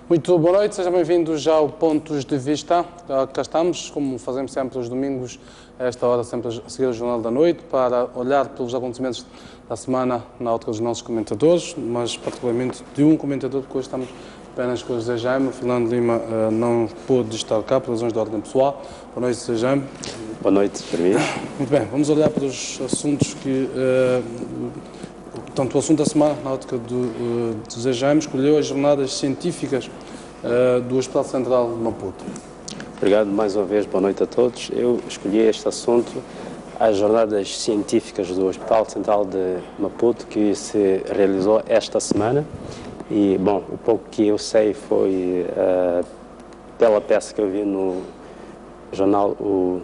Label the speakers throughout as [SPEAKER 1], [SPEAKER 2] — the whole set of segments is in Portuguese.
[SPEAKER 1] Muito boa noite, sejam bem-vindos ao Pontos de Vista. Cá estamos, como fazemos sempre aos domingos, a esta hora, sempre a seguir o Jornal da Noite, para olhar pelos acontecimentos da semana na ótica dos nossos comentadores, mas particularmente de um comentador, que hoje estamos apenas com o José Jaime. O Fernando Lima não pôde estar cá por razões de ordem pessoal. Boa noite, José Jaime.
[SPEAKER 2] Boa noite, para mim.
[SPEAKER 1] Muito bem, vamos olhar para os assuntos que... Portanto, o assunto da semana, na ótica de José Jaime, escolheu as jornadas científicas do Hospital Central de Maputo.
[SPEAKER 2] Obrigado mais uma vez, boa noite a todos. Eu escolhi este assunto, as jornadas científicas do Hospital Central de Maputo, que se realizou esta semana. E, bom, o pouco que eu sei foi pela peça que eu vi no jornal O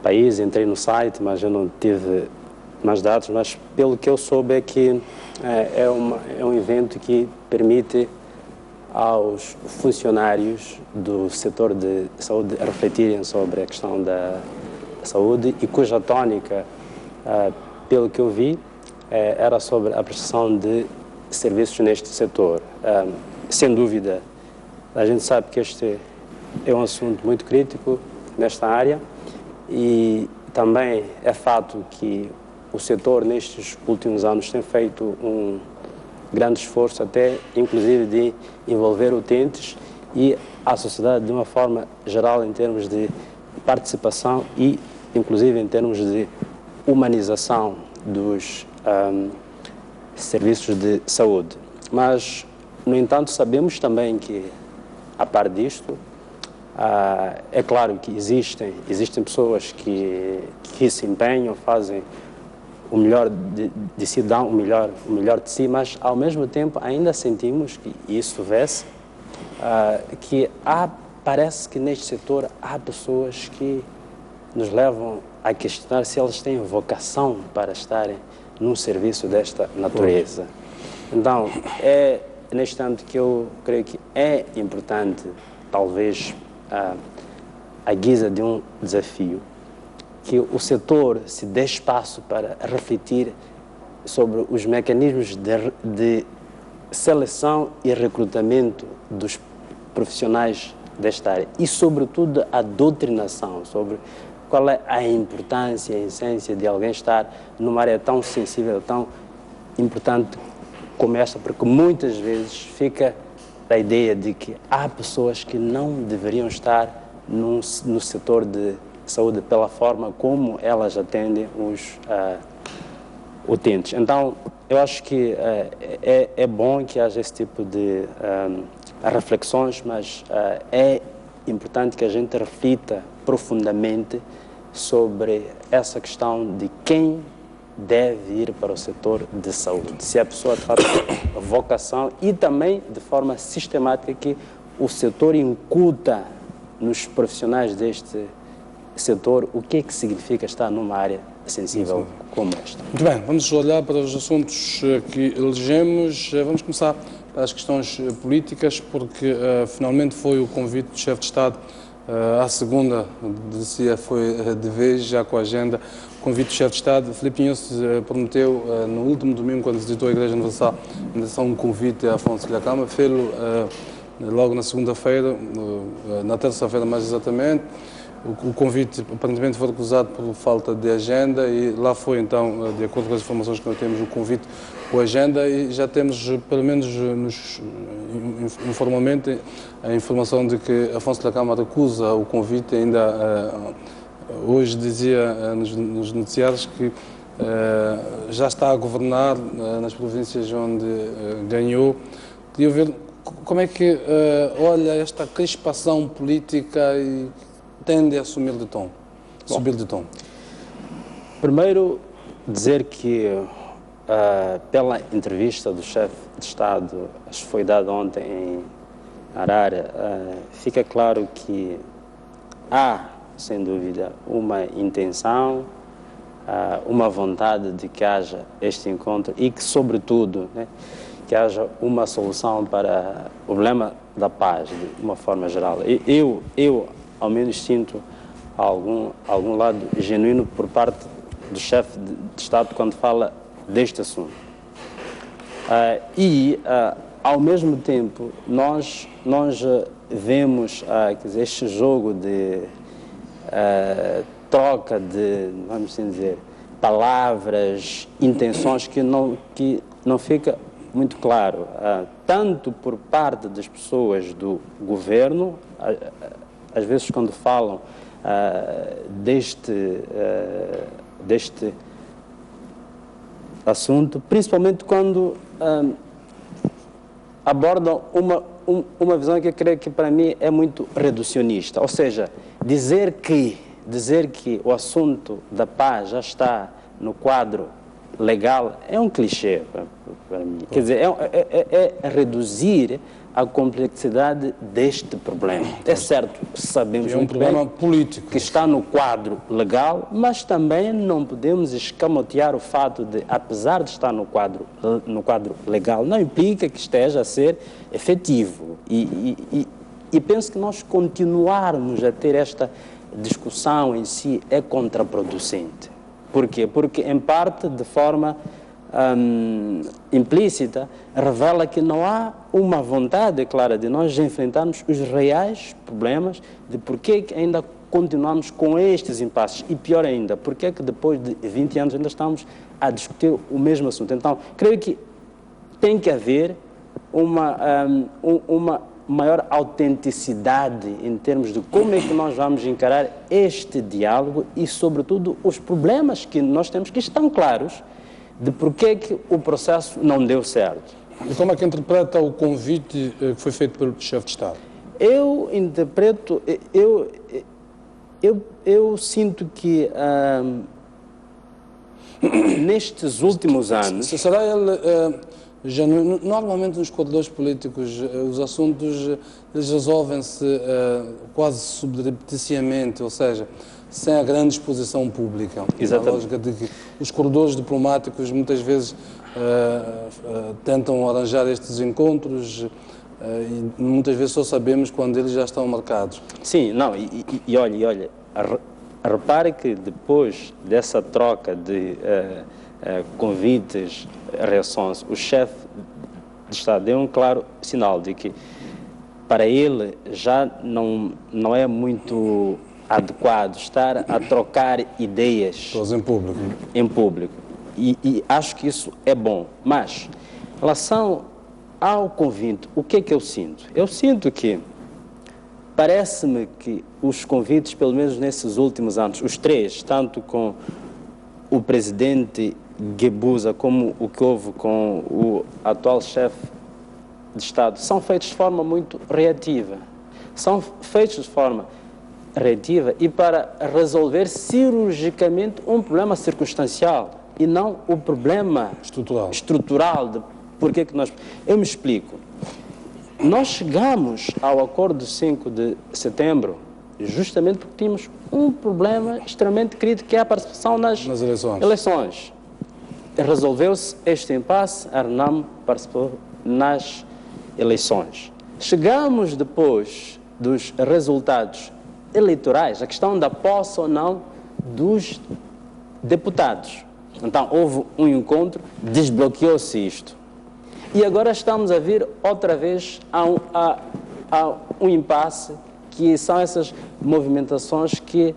[SPEAKER 2] País, entrei no site, mas eu não tive mais dados, mas pelo que eu soube é que é um evento que permite aos funcionários do setor de saúde refletirem sobre a questão da saúde e cuja tónica, pelo que eu vi, era sobre a prestação de serviços neste setor. Sem dúvida, a gente sabe que este é um assunto muito crítico nesta área e também é fato que o setor, nestes últimos anos, tem feito um grande esforço, até inclusive de envolver utentes e a sociedade de uma forma geral, em termos de participação e, inclusive, em termos de humanização dos serviços de saúde. Mas, no entanto, sabemos também que, a par disto, é claro que existem pessoas que se empenham, fazem o melhor de si, dão o melhor de si, mas ao mesmo tempo ainda sentimos que isso vê-se, que parece que neste setor há pessoas que nos levam a questionar se elas têm vocação para estarem num serviço desta natureza. Então, é neste instante que eu creio que é importante, talvez a guisa de um desafio, que o setor se dê espaço para refletir sobre os mecanismos de seleção e recrutamento dos profissionais desta área e, sobretudo, a doutrinação sobre qual é a importância, a essência de alguém estar numa área tão sensível, tão importante como esta, porque muitas vezes fica a ideia de que há pessoas que não deveriam estar no setor de saúde pela forma como elas atendem os utentes. Então, eu acho que é bom que haja esse tipo de reflexões, mas é importante que a gente reflita profundamente sobre essa questão de quem deve ir para o setor de saúde. Se a pessoa de fato tem vocação e também de forma sistemática que o setor incuta nos profissionais deste setor o que é que significa estar numa área sensível como esta.
[SPEAKER 1] Muito bem, vamos olhar para os assuntos que elegemos. Vamos começar pelas questões políticas, porque finalmente foi o convite do chefe de Estado à segunda, dizia, foi de vez, já com a agenda. O convite do chefe de Estado, Filipe Inhosse, prometeu no último domingo, quando visitou a Igreja Universal, um convite a Afonso Dhlakama, fez-lo logo na segunda-feira, na terça-feira mais exatamente. O convite aparentemente foi recusado por falta de agenda e lá foi então, de acordo com as informações que nós temos, o convite com a agenda e já temos, pelo menos informalmente, a informação de que Afonso Dhlakama recusa o convite. Ainda hoje dizia nos noticiários que já está a governar nas províncias onde ganhou. Queria ver como é que olha esta crispação política e tende a subir de tom.
[SPEAKER 2] Primeiro, dizer que pela entrevista do chefe de Estado, acho que foi dada ontem em Arara, fica claro que há, sem dúvida, uma intenção, uma vontade de que haja este encontro e que, sobretudo, que haja uma solução para o problema da paz, de uma forma geral. Eu ao menos sinto algum lado genuíno por parte do chefe de Estado quando fala deste assunto. ao mesmo tempo, nós vemos quer dizer, este jogo de troca de, vamos assim dizer, palavras, intenções que não fica muito claro, tanto por parte das pessoas do governo, às vezes quando falam deste assunto, principalmente quando abordam uma visão que eu creio que para mim é muito reducionista, ou seja, dizer que o assunto da paz já está no quadro legal é um clichê para mim. Quer dizer, é reduzir a complexidade deste problema. É certo, sabemos
[SPEAKER 1] um problema político
[SPEAKER 2] que está no quadro legal, mas também não podemos escamotear o fato de, apesar de estar no quadro legal, não implica que esteja a ser efetivo. E penso que nós continuarmos a ter esta discussão em si é contraproducente. Por quê? Porque, em parte, de forma implícita, revela que não há uma vontade clara de nós enfrentarmos os reais problemas de porquê que ainda continuamos com estes impasses. E pior ainda, porquê que depois de 20 anos ainda estamos a discutir o mesmo assunto. Então, creio que tem que haver uma maior autenticidade em termos de como é que nós vamos encarar este diálogo e, sobretudo, os problemas que nós temos, que estão claros, de porquê que o processo não deu certo.
[SPEAKER 1] E como é que interpreta o convite que foi feito pelo chefe de Estado?
[SPEAKER 2] Eu interpreto, eu sinto que nestes últimos anos...
[SPEAKER 1] Será ele... normalmente nos corredores políticos os assuntos eles resolvem-se quase subrepticiamente, ou seja, sem a grande exposição pública.
[SPEAKER 2] Exatamente.
[SPEAKER 1] A lógica de que os corredores diplomáticos muitas vezes tentam arranjar estes encontros e muitas vezes só sabemos quando eles já estão marcados.
[SPEAKER 2] Sim, não, e olha, repare que depois dessa troca de convites, reações, o chefe de Estado deu um claro sinal de que para ele já não é muito adequado estar a trocar ideias em público. E acho que isso é bom. Mas, em relação ao convite, o que é que eu sinto? Eu sinto que parece-me que os convites, pelo menos nesses últimos anos, os três, tanto com o presidente Guebuza como o que houve com o atual chefe de Estado, são feitos de forma muito reativa. São feitos de forma reativa e para resolver cirurgicamente um problema circunstancial e não o problema estrutural de porque que nós... Eu me explico. Nós chegamos ao acordo de 5 de setembro justamente porque tínhamos um problema extremamente crítico, que é a participação nas eleições. Resolveu-se este impasse, a RENAM participou nas eleições. Chegamos depois dos resultados eleitorais, a questão da posse ou não dos deputados. Então, houve um encontro, desbloqueou-se isto. E agora estamos a vir outra vez a um impasse, que são essas movimentações que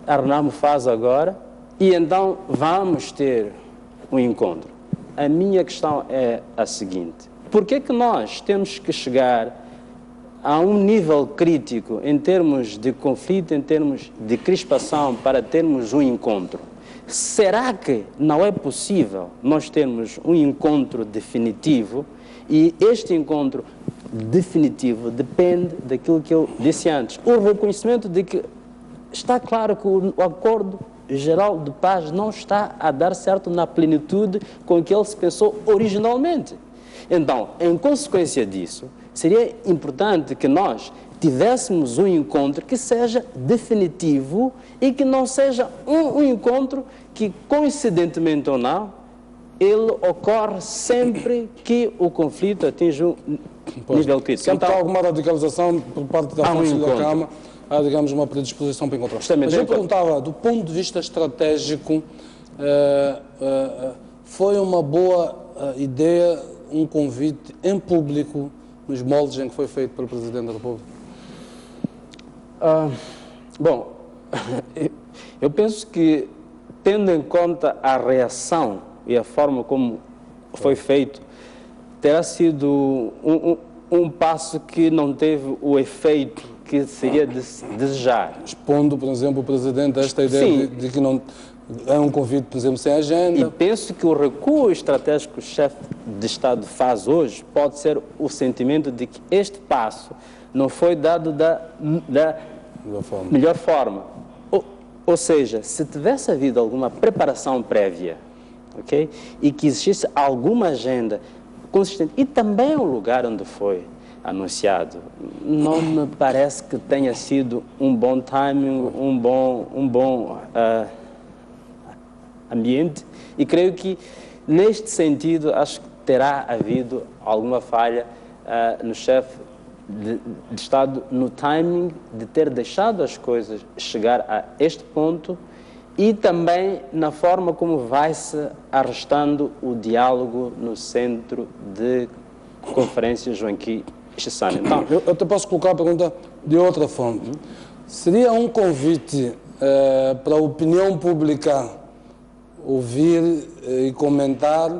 [SPEAKER 2] a RENAM faz agora, e então vamos ter um encontro. A minha questão é a seguinte: por que que nós temos que chegar a um nível crítico em termos de conflito, em termos de crispação, para termos um encontro? Será que não é possível nós termos um encontro definitivo? E este encontro definitivo depende daquilo que eu disse antes, o reconhecimento de que está claro que o acordo geral de paz não está a dar certo na plenitude com que ele se pensou originalmente. Então, em consequência disso, seria importante que nós tivéssemos um encontro que seja definitivo e que não seja um encontro que, coincidentemente ou não, ele ocorre sempre que o conflito atinge um nível crítico.
[SPEAKER 1] Sempre há alguma radicalização por parte da força da Câmara, há, digamos, uma predisposição para encontrar. Mas eu perguntava, do ponto de vista estratégico, foi uma boa ideia um convite em público nos moldes em que foi feito pelo Presidente da República?
[SPEAKER 2] Bom, eu penso que, tendo em conta a reação e a forma como foi feito, terá sido um passo que não teve o efeito que seria de se desejar.
[SPEAKER 1] Expondo, por exemplo, o Presidente a esta ideia de que não é um convite, por exemplo, sem agenda.
[SPEAKER 2] E penso que o recuo estratégico que o chefe de Estado faz hoje pode ser o sentimento de que este passo não foi dado da melhor forma. Ou seja, se tivesse havido alguma preparação prévia, ok? E que existisse alguma agenda consistente, e também o lugar onde foi anunciado, não me parece que tenha sido um bom timing, um bom ambiente, e creio que, neste sentido, acho que terá havido alguma falha no chefe de Estado, no timing de ter deixado as coisas chegar a este ponto e também na forma como vai-se arrastando o diálogo no centro de conferência Joaquim Chissano. Então,
[SPEAKER 1] eu te posso colocar a pergunta de outra forma. Seria um convite para a opinião pública ouvir e comentar,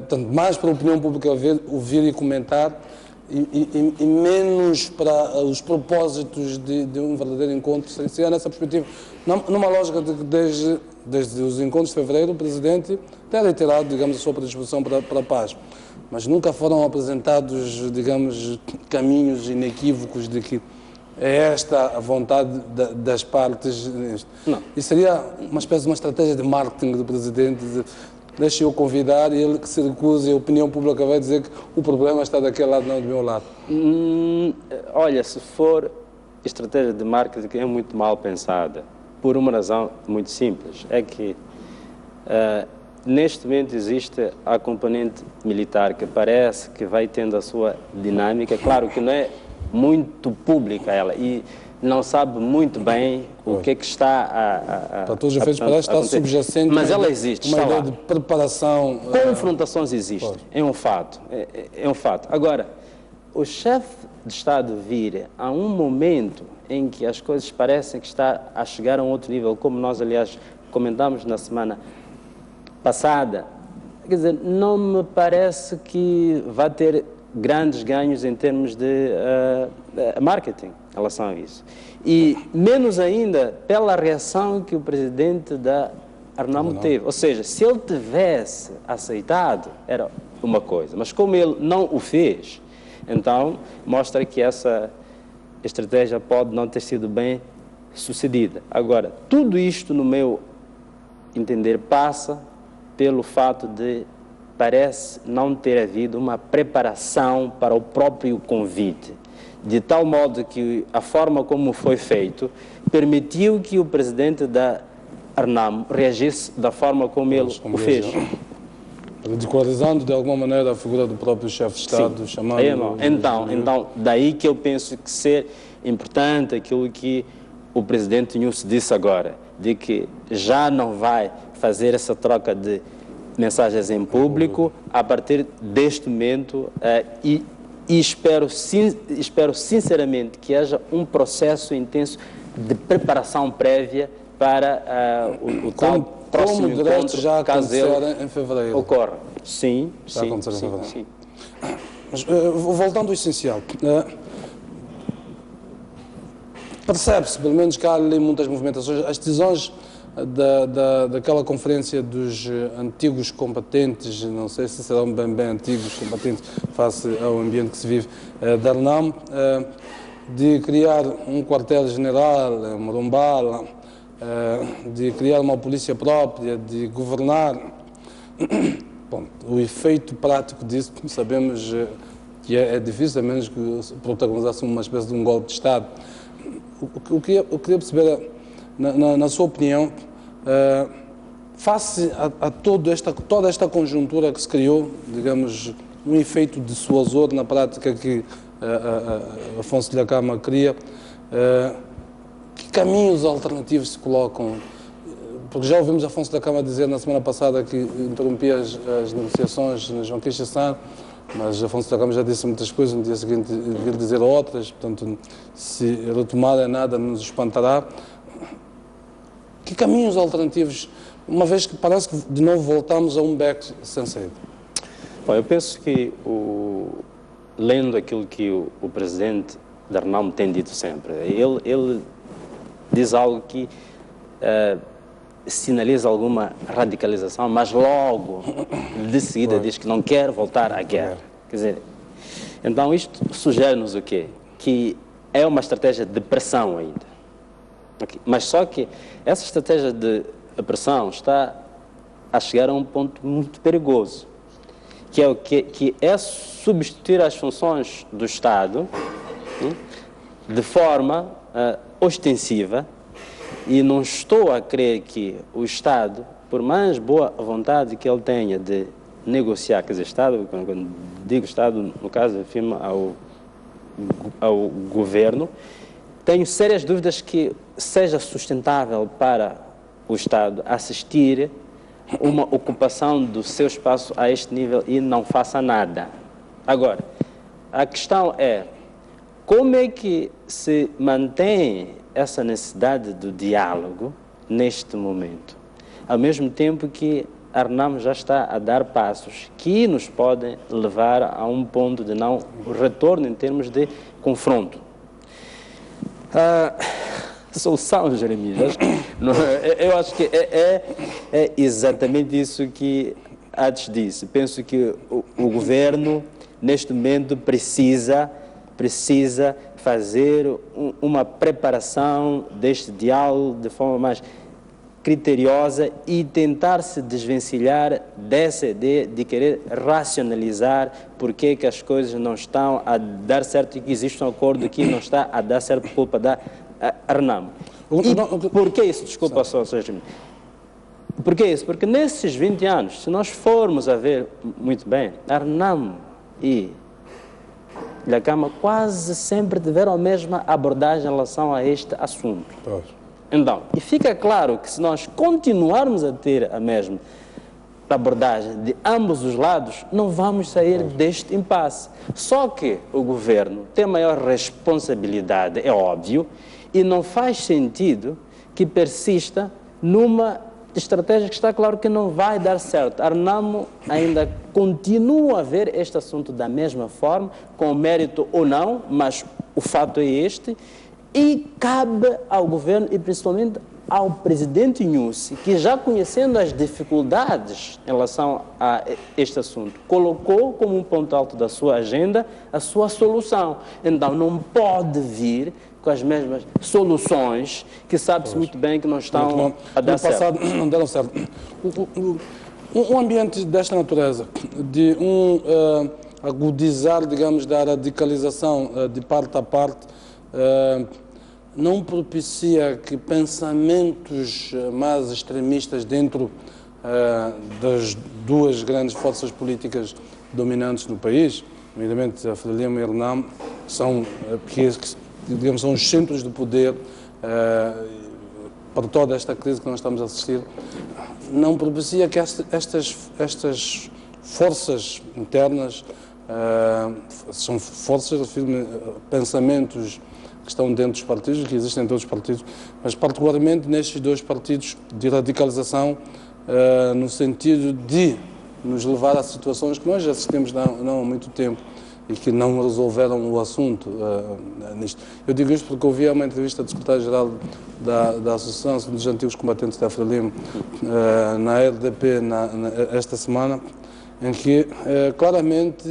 [SPEAKER 1] portanto, mais para a opinião pública ouvir e comentar, e menos para os propósitos de um verdadeiro encontro? Seria nessa perspectiva, numa lógica de que desde os encontros de fevereiro o Presidente tem reiterado, digamos, a sua predisposição para a paz, mas nunca foram apresentados, digamos, caminhos inequívocos de que é esta a vontade das partes.
[SPEAKER 2] Não.
[SPEAKER 1] E seria uma espécie de uma estratégia de marketing do Presidente, deixe eu convidar e ele que se recuse, a opinião pública vai dizer que o problema está daquele lado, não do meu lado.
[SPEAKER 2] Olha, se for estratégia de marketing, é muito mal pensada, por uma razão muito simples, é que neste momento existe a componente militar que parece que vai tendo a sua dinâmica, claro que não é muito pública ela, e não sabe muito bem o que é que está
[SPEAKER 1] para todos os efeitos parece estar subjacente,
[SPEAKER 2] mas ela existe,
[SPEAKER 1] uma
[SPEAKER 2] está
[SPEAKER 1] ideia
[SPEAKER 2] lá.
[SPEAKER 1] de preparação.
[SPEAKER 2] Confrontações existem, é um fato, é um fato. Agora, o chefe de Estado vir a um momento em que as coisas parecem que está a chegar a um outro nível, como nós, aliás, comentámos na semana passada, quer dizer, não me parece que vai ter grandes ganhos em termos de marketing em relação a isso. E menos ainda pela reação que o presidente da Arnamo teve. Ou seja, se ele tivesse aceitado, era uma coisa. Mas como ele não o fez, então mostra que essa estratégia pode não ter sido bem sucedida. Agora, tudo isto, no meu entender, passa pelo fato de parece não ter havido uma preparação para o próprio convite, de tal modo que a forma como foi feito permitiu que o presidente da Arnamo reagisse da forma como ele o fez.
[SPEAKER 1] Ridicularizando de alguma maneira a figura do próprio chefe de Estado,
[SPEAKER 2] Sim.
[SPEAKER 1] chamando...
[SPEAKER 2] Então, daí que eu penso que ser importante aquilo que o presidente Nussi disse agora, de que já não vai fazer essa troca de mensagens em público a partir deste momento e espero sinceramente que haja um processo intenso de preparação prévia para o tal próximo encontro,
[SPEAKER 1] já
[SPEAKER 2] caso ele
[SPEAKER 1] em fevereiro.
[SPEAKER 2] ocorra. Sim,
[SPEAKER 1] já
[SPEAKER 2] sim,
[SPEAKER 1] acontecer em
[SPEAKER 2] sim,
[SPEAKER 1] fevereiro.
[SPEAKER 2] sim.
[SPEAKER 1] Mas, voltando ao essencial, percebe-se, pelo menos que há ali muitas movimentações, as decisões daquela conferência dos antigos combatentes, não sei se serão bem antigos combatentes face ao ambiente que se vive, da Arnamo, de criar um quartel-general em Morumbala, de criar uma polícia própria, de governar. Bom, o efeito prático disso sabemos que é difícil, a menos que protagonizasse uma espécie de um golpe de Estado. Eu queria perceber, na sua opinião, face a toda esta conjuntura que se criou, digamos, um efeito dissuasor na prática que Afonso de Lhakama cria, que caminhos alternativos se colocam? porque já ouvimos Afonso da Cama dizer na semana passada que interrompia as negociações na João Quixaçã, mas Afonso da Cama já disse muitas coisas, no dia seguinte vir dizer outras, portanto, se retomar é nada, nos espantará. Que caminhos alternativos, uma vez que parece que de novo voltamos a um beco sem saída?
[SPEAKER 2] Bom, eu penso que, lendo aquilo que o presidente da RNAM tem dito sempre, ele diz algo que sinaliza alguma radicalização, mas logo de seguida diz que não quer voltar à guerra. Quer dizer, então isto sugere-nos o quê? Que é uma estratégia de pressão ainda. Okay. Mas só que essa estratégia de pressão está a chegar a um ponto muito perigoso, que é o que é substituir as funções do Estado de forma ostensiva. E não estou a crer que o Estado, por mais boa vontade que ele tenha de negociar, quer dizer, Estado, quando digo Estado, no caso, afirma ao governo, tenho sérias dúvidas que seja sustentável para o Estado assistir uma ocupação do seu espaço a este nível e não faça nada. Agora, a questão é, como é que se mantém essa necessidade do diálogo neste momento, ao mesmo tempo que a RNAM já está a dar passos que nos podem levar a um ponto de não retorno em termos de confronto? A solução, Jeremias, eu acho que é exatamente isso que Ades disse. Penso que o governo, neste momento, precisa fazer uma preparação deste diálogo de forma mais criteriosa e tentar se desvencilhar dessa ideia de querer racionalizar porque é que as coisas não estão a dar certo e que existe um acordo que não está a dar certo por culpa da RNAM. E por que isso? Desculpa só, Sérgio. Por que isso? Porque nesses 20 anos, se nós formos a ver muito bem, a RNAM e a Cama quase sempre tiveram a mesma abordagem em relação a este assunto. Então, e fica claro que se nós continuarmos a ter a mesma abordagem de ambos os lados, não vamos sair deste impasse. Só que o governo tem maior responsabilidade, é óbvio, e não faz sentido que persista numa estratégia que está claro que não vai dar certo. A RNAM ainda continua a ver este assunto da mesma forma, com mérito ou não, mas o fato é este, e cabe ao governo e principalmente ao presidente Nyusi, que já conhecendo as dificuldades em relação a este assunto, colocou como um ponto alto da sua agenda a sua solução. Então não pode vir com as mesmas soluções que sabe-se muito bem que não estão a dar certo. No passado
[SPEAKER 1] não deram certo. Um ambiente desta natureza, de agudizar, digamos, da radicalização de parte a parte, não propicia que pensamentos mais extremistas dentro das duas grandes forças políticas dominantes no país, nomeadamente a Frelimo e a RNAM, digamos, são os centros de poder para toda esta crise que nós estamos a assistir, não propicia que estas forças internas, são forças, pensamentos que estão dentro dos partidos, que existem em todos os partidos, mas particularmente nestes dois partidos de radicalização, no sentido de nos levar a situações que nós já assistimos não há muito tempo e que não resolveram o assunto nisto. Eu digo isto porque ouvi uma entrevista do secretário-geral da Associação dos Antigos Combatentes da Frelimo na RDP esta semana, em que claramente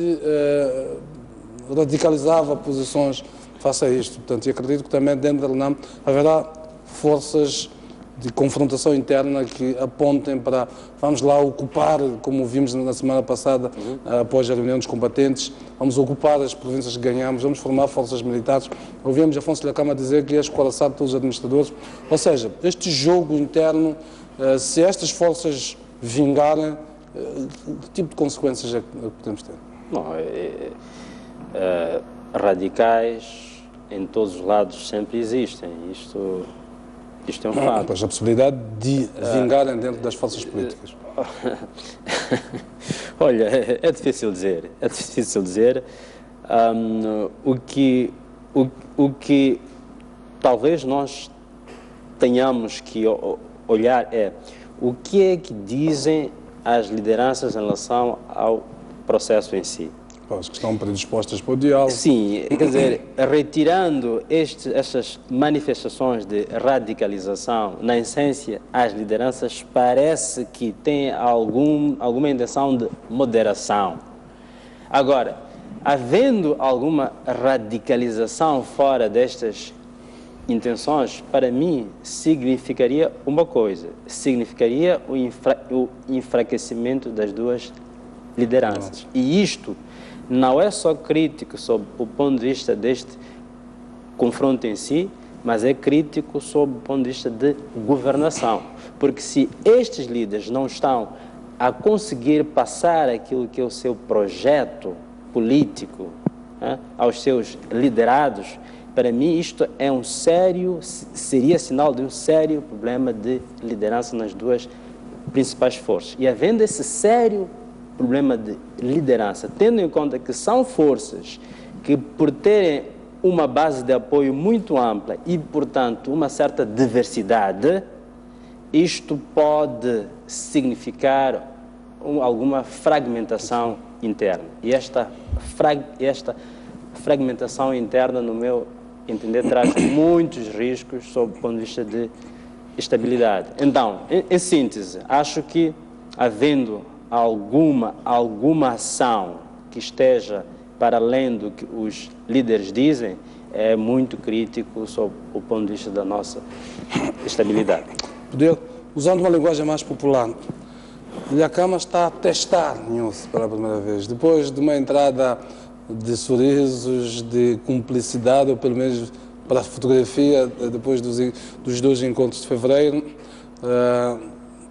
[SPEAKER 1] radicalizava posições face a isto. Portanto, e acredito que também dentro da RNAM haverá forças de confrontação interna que apontem para, vamos lá ocupar, como vimos na semana passada, após a reunião dos combatentes, vamos ocupar as províncias que ganhamos, vamos formar forças militares. Ouvimos Afonso da Cama dizer que é escoraçado pelos administradores. Ou seja, este jogo interno, se estas forças vingarem, que tipo de consequências é que podemos ter?
[SPEAKER 2] Não, radicais em todos os lados sempre existem. Isto Isto é um fato.
[SPEAKER 1] Pois a possibilidade de vingarem dentro das forças políticas.
[SPEAKER 2] Olha, é difícil dizer. É difícil dizer. O que talvez nós tenhamos que olhar é o que é que dizem as lideranças em relação ao processo em si.
[SPEAKER 1] Pois, que estão predispostas para o diálogo.
[SPEAKER 2] Sim, quer dizer, retirando estas manifestações de radicalização, na essência, as lideranças parece que têm alguma intenção de moderação. Agora, havendo alguma radicalização fora destas intenções, para mim, significaria uma coisa, significaria o enfraquecimento das duas lideranças. E isto não é só crítico sob o ponto de vista deste confronto em si, mas é crítico sob o ponto de vista de governação. Porque se estes líderes não estão a conseguir passar aquilo que é o seu projeto político aos seus liderados, para mim isto é seria sinal de um sério problema de liderança nas duas principais forças. E havendo esse sério problema de liderança, tendo em conta que são forças que, por terem uma base de apoio muito ampla e, portanto, uma certa diversidade, isto pode significar alguma fragmentação interna. E esta fragmentação interna, no meu entender, traz muitos riscos sob o ponto de vista de estabilidade. Então, em síntese, acho que, havendo alguma ação que esteja para além do que os líderes dizem, é muito crítico sob o ponto de vista da nossa estabilidade.
[SPEAKER 1] Usando uma linguagem mais popular, Dhlakama está a testar Nyusi pela primeira vez, depois de uma entrada de sorrisos, de cumplicidade, ou pelo menos para a fotografia, depois dos dois encontros de fevereiro.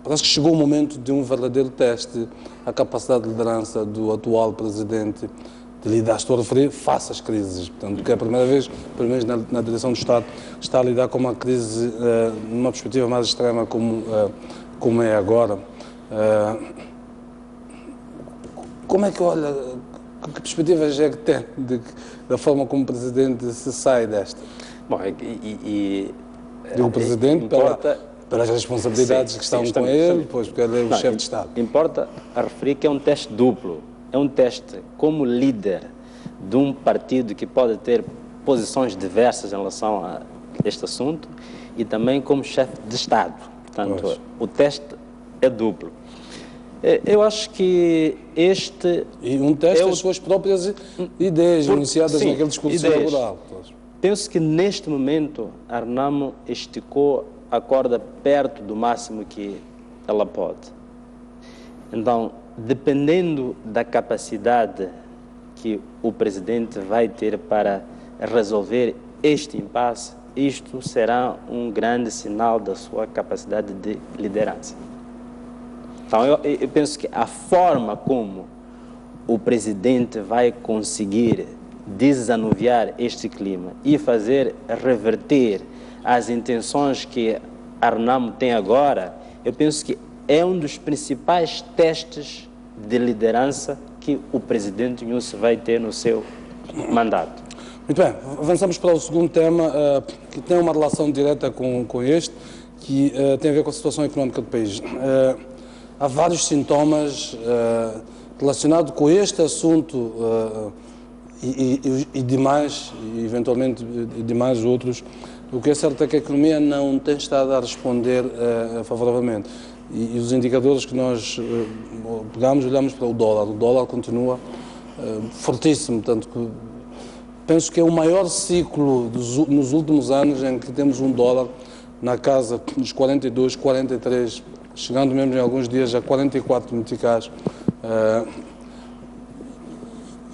[SPEAKER 1] Parece que chegou o momento de um verdadeiro teste à capacidade de liderança do atual presidente de lidar, estou a referir, face às crises. Portanto, que é a primeira vez, pelo menos na direção do Estado, está a lidar com uma crise numa perspectiva mais extrema como é agora. Como é que olha, que perspectivas é que tem da forma como o presidente se sai desta?
[SPEAKER 2] Bom,
[SPEAKER 1] o presidente pelas responsabilidades que estão com ele, pois, porque ele é o chefe de Estado.
[SPEAKER 2] Importa a referir que é um teste duplo. É um teste como líder de um partido que pode ter posições diversas em relação a este assunto e também como chefe de Estado. Portanto, o teste é duplo. Eu acho que este...
[SPEAKER 1] E um teste das suas próprias ideias, enunciadas naquele discurso inaugural.
[SPEAKER 2] Penso que neste momento a Renamo esticou a corda perto do máximo que ela pode. Então, dependendo da capacidade que o presidente vai ter para resolver este impasse, isto será um grande sinal da sua capacidade de liderança. Então, eu penso que a forma como o presidente vai conseguir desanuviar este clima e fazer reverter as intenções que a Renamo tem agora, eu penso que é um dos principais testes de liderança que o presidente Nyusi vai ter no seu mandato.
[SPEAKER 1] Muito bem, avançamos para o segundo tema, que tem uma relação direta com este, que tem a ver com a situação económica do país. Há vários sintomas relacionados com este assunto e demais, e eventualmente demais outros. O que é certo é que a economia não tem estado a responder favoravelmente. E os indicadores que nós olhamos para o dólar continua fortíssimo, tanto que penso que é o maior ciclo nos últimos anos em que temos um dólar na casa dos 42, 43, chegando mesmo em alguns dias a 44 meticais,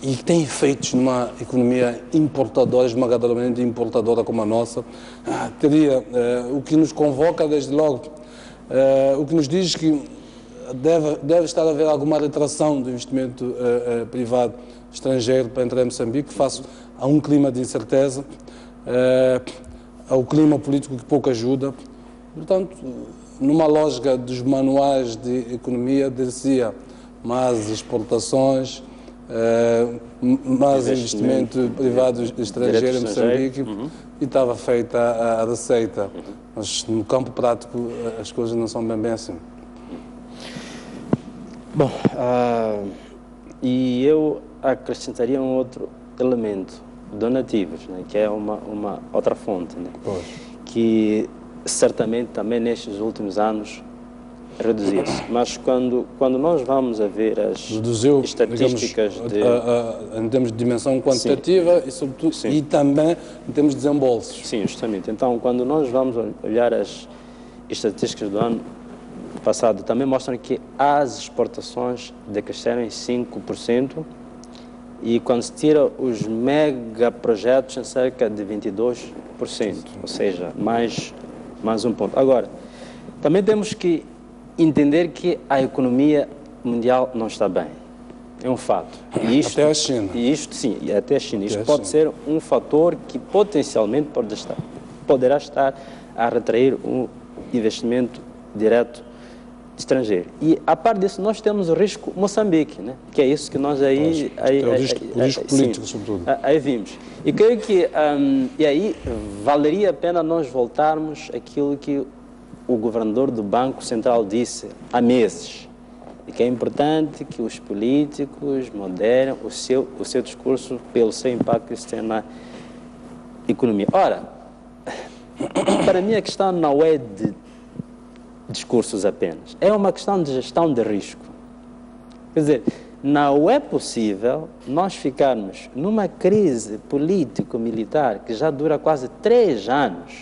[SPEAKER 1] e que tem efeitos numa economia importadora, esmagadoramente importadora como a nossa. Teria o que nos convoca desde logo, o que nos diz que deve estar a haver alguma retração do investimento privado estrangeiro para entrar em Moçambique, face a um clima de incerteza, ao clima político que pouco ajuda, Portanto, numa lógica dos manuais de economia, dizia mais exportações, mais investimento privado estrangeiro em Moçambique, e estava feita a receita. Mas no campo prático as coisas não são bem assim.
[SPEAKER 2] Bom, e eu acrescentaria um outro elemento, donativos, né, que é uma outra fonte, né, que certamente também nestes últimos anos reduziu-se. Mas quando nós vamos a ver as estatísticas, digamos,
[SPEAKER 1] em termos de dimensão quantitativa, e, sobretudo, e também em termos de desembolsos.
[SPEAKER 2] Sim, justamente. Então, quando nós vamos olhar as estatísticas do ano passado, também mostram que as exportações decresceram em 5%, e quando se tira os megaprojetos em cerca de 22%, ou seja, mais um ponto. Agora, também temos que entender que a economia mundial não está bem. É um fato.
[SPEAKER 1] E isto, até a China.
[SPEAKER 2] E isto, sim, até a China. Isto pode ser um fator que potencialmente poderá estar a retrair um investimento direto estrangeiro. E, a par disso, nós temos o risco Moçambique, né? Que é isso que nós aí...
[SPEAKER 1] o risco político, sobretudo.
[SPEAKER 2] Aí vimos. E creio que, e aí, valeria a pena nós voltarmos àquilo que o governador do Banco Central disse há meses, e que é importante que os políticos moderem o seu discurso pelo seu impacto que isso tem na economia. Ora, para mim a questão não é de discursos apenas, é uma questão de gestão de risco. Quer dizer, não é possível nós ficarmos numa crise político-militar que já dura quase 3 anos,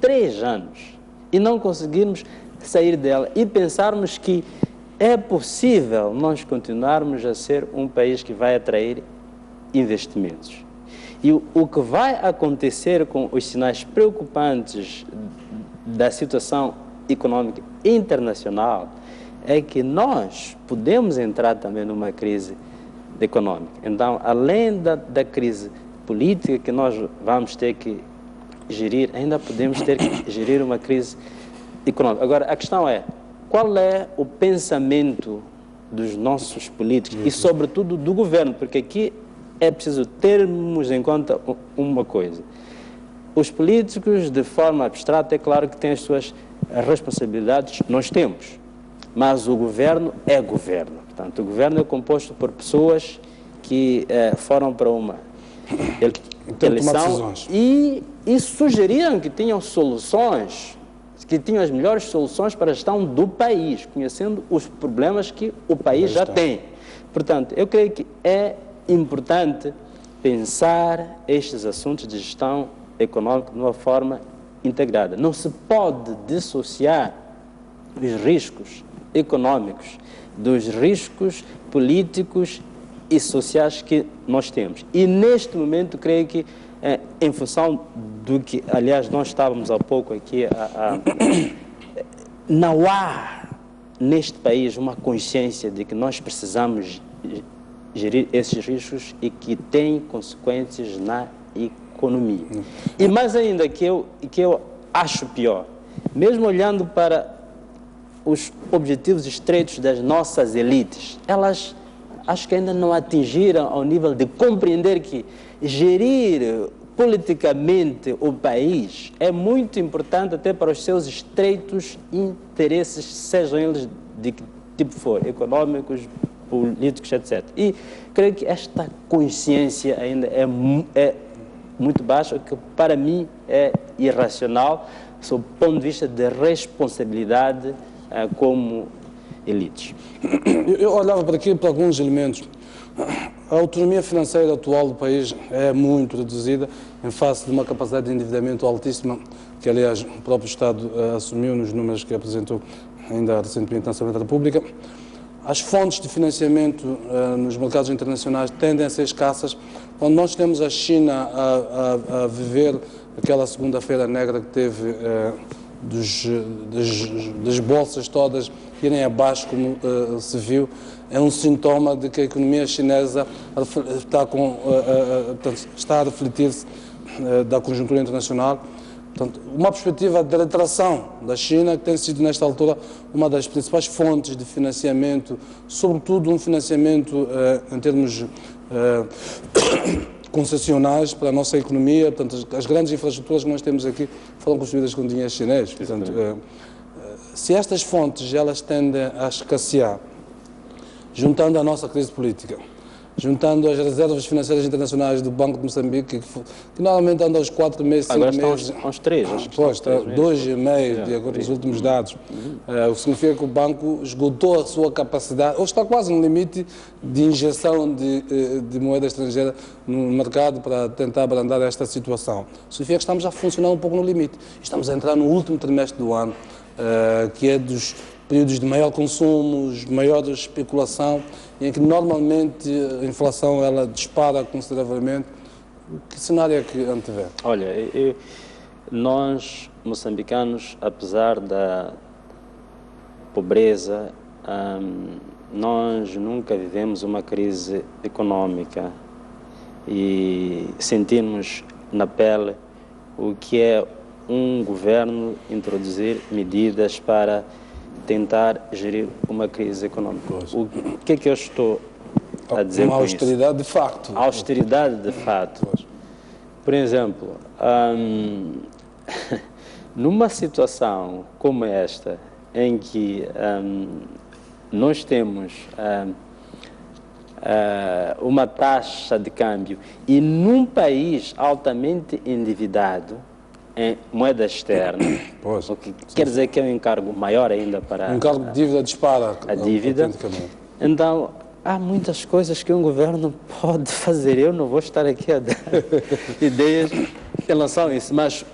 [SPEAKER 2] 3 anos, e não conseguirmos sair dela e pensarmos que é possível nós continuarmos a ser um país que vai atrair investimentos. E o que vai acontecer com os sinais preocupantes da situação econômica internacional é que nós podemos entrar também numa crise econômica. Então, além da crise política que nós vamos ter que gerir, ainda podemos ter que gerir uma crise econômica. Agora, a questão é, qual é o pensamento dos nossos políticos e, sobretudo, do governo? Porque aqui é preciso termos em conta uma coisa. Os políticos, de forma abstrata, é claro que têm as suas responsabilidades, nós temos, mas o governo é governo. Portanto, o governo é composto por pessoas que foram para uma eleição e sugeriram que tinham soluções, que tinham as melhores soluções para a gestão do país, conhecendo os problemas que o país já tem. Portanto, eu creio que é importante pensar estes assuntos de gestão econômica de uma forma integrada. Não se pode dissociar os riscos econômicos dos riscos políticos e sociais que nós temos. E neste momento, creio que, em função do que, aliás, nós estávamos há pouco aqui, não há neste país uma consciência de que nós precisamos gerir esses riscos e que tem consequências na economia. E mais ainda, que eu acho pior, mesmo olhando para os objetivos estreitos das nossas elites, elas acho que ainda não atingiram ao nível de compreender que gerir politicamente o país é muito importante até para os seus estreitos interesses, sejam eles de que tipo for, econômicos, políticos, etc. E creio que esta consciência ainda é muito baixa, o que para mim é irracional, sob o ponto de vista de responsabilidade como elites.
[SPEAKER 1] Eu olhava para aqui para alguns elementos. A autonomia financeira atual do país é muito reduzida em face de uma capacidade de endividamento altíssima, que aliás o próprio Estado assumiu nos números que apresentou ainda recentemente na Assembleia da República. As fontes de financiamento nos mercados internacionais tendem a ser escassas. Quando nós temos a China a viver aquela segunda-feira negra que teve das bolsas todas irem abaixo, como se viu, é um sintoma de que a economia chinesa está a refletir-se da conjuntura internacional. Portanto, uma perspectiva de retração da China, que tem sido, nesta altura, uma das principais fontes de financiamento, sobretudo um financiamento em termos concessionais para a nossa economia. Portanto, as grandes infraestruturas que nós temos aqui foram construídas com dinheiro chinês. Portanto, se estas fontes elas tendem a escassear, juntando a nossa crise política, juntando as reservas financeiras internacionais do Banco de Moçambique, que normalmente andam aos 4 meses, 5 meses.
[SPEAKER 2] Agora estão aos 3.
[SPEAKER 1] Pois, está 2,5, de acordo com os últimos dados. O que significa que o banco esgotou a sua capacidade, ou está quase no limite de injeção de moeda estrangeira no mercado para tentar abrandar esta situação. Significa que estamos a funcionar um pouco no limite. Estamos a entrar no último trimestre do ano, que é dos períodos de maior consumo, maior especulação, em que normalmente a inflação ela dispara consideravelmente. Que cenário é que antevê?
[SPEAKER 2] Olha, nós, moçambicanos, apesar da pobreza, nós nunca vivemos uma crise econômica e sentimos na pele o que é um governo introduzir medidas para tentar gerir uma crise econômica. O que é que eu estou a dizer
[SPEAKER 1] uma
[SPEAKER 2] com
[SPEAKER 1] austeridade
[SPEAKER 2] isso?
[SPEAKER 1] de facto.
[SPEAKER 2] Austeridade de facto. Por exemplo, numa situação como esta, em que nós temos uma taxa de câmbio e num país altamente endividado, em moeda externa, o que quer dizer que é um encargo maior ainda para...
[SPEAKER 1] Um encargo de dívida dispara.
[SPEAKER 2] A dívida. Então, há muitas coisas que um governo pode fazer. Eu não vou estar aqui a dar ideias em relação a isso, mas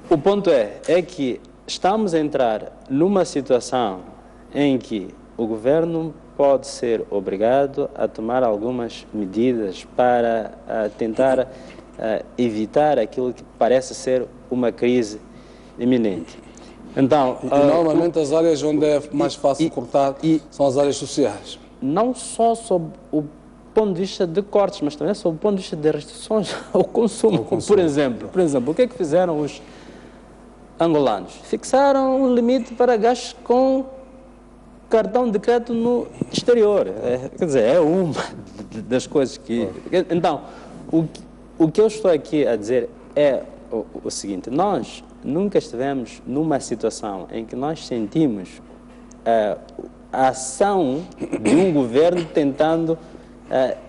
[SPEAKER 2] o ponto é que estamos a entrar numa situação em que o governo pode ser obrigado a tomar algumas medidas para tentar evitar aquilo que parece ser uma crise iminente. Então,
[SPEAKER 1] normalmente as áreas onde é mais fácil cortar são as áreas sociais.
[SPEAKER 2] Não só sob o ponto de vista de cortes, mas também sob o ponto de vista de restrições ao consumo. Por exemplo, o que é que fizeram os angolanos? Fixaram um limite para gastos com cartão de crédito no exterior. Quer dizer, é uma das coisas que... Então, o que eu estou aqui a dizer é o seguinte: nós nunca estivemos numa situação em que nós sentimos a ação de um governo tentando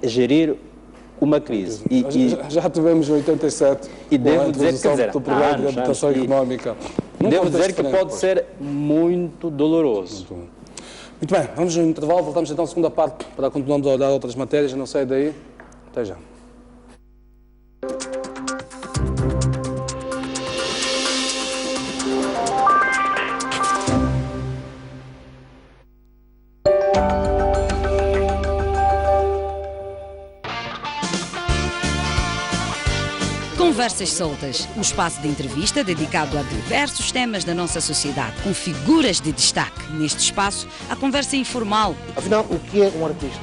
[SPEAKER 2] gerir uma crise.
[SPEAKER 1] Já tivemos em 87
[SPEAKER 2] e devo dizer que, quer dizer,
[SPEAKER 1] do programa de adaptação económica.
[SPEAKER 2] Devo dizer que pode ser muito doloroso.
[SPEAKER 1] Muito bem, vamos no intervalo, voltamos então à segunda parte para continuarmos a olhar outras matérias. Não sai daí. Até já.
[SPEAKER 3] Conversas Soltas, um espaço de entrevista dedicado a diversos temas da nossa sociedade, com figuras de destaque. Neste espaço, a conversa é informal.
[SPEAKER 4] Afinal, o que é um artista?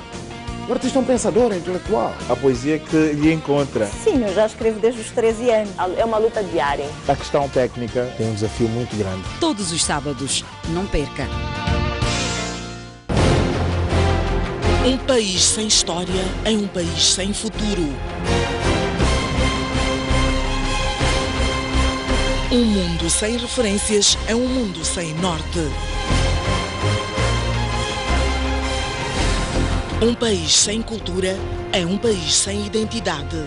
[SPEAKER 4] Um artista é um pensador, é intelectual.
[SPEAKER 5] A poesia que lhe encontra.
[SPEAKER 6] Sim, eu já escrevo desde os 13 anos. É uma luta diária.
[SPEAKER 5] A questão técnica tem um desafio muito grande.
[SPEAKER 3] Todos os sábados, não perca.
[SPEAKER 7] Um país sem história é um país sem futuro. Um mundo sem referências é um mundo sem norte. Um país sem cultura é um país sem identidade.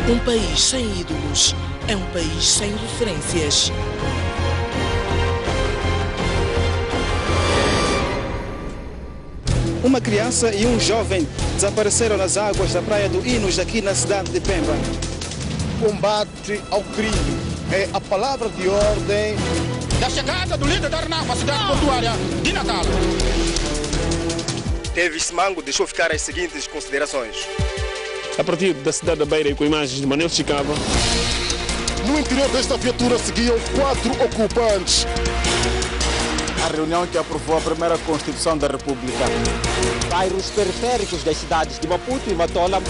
[SPEAKER 7] Um país sem ídolos é um país sem referências.
[SPEAKER 8] Uma criança e um jovem desapareceram nas águas da Praia do Inos, aqui na cidade de Pemba.
[SPEAKER 9] Combate ao crime é a palavra de ordem
[SPEAKER 10] da chegada do líder da RNAP à cidade portuária de Natal.
[SPEAKER 11] Davis Mango deixou ficar as seguintes considerações.
[SPEAKER 12] A partir da cidade da Beira e com imagens de Manel Chicava.
[SPEAKER 9] No interior desta viatura seguiam 4 ocupantes.
[SPEAKER 13] A reunião que aprovou a primeira Constituição da República.
[SPEAKER 14] Bairros periféricos das cidades de Maputo e Matola.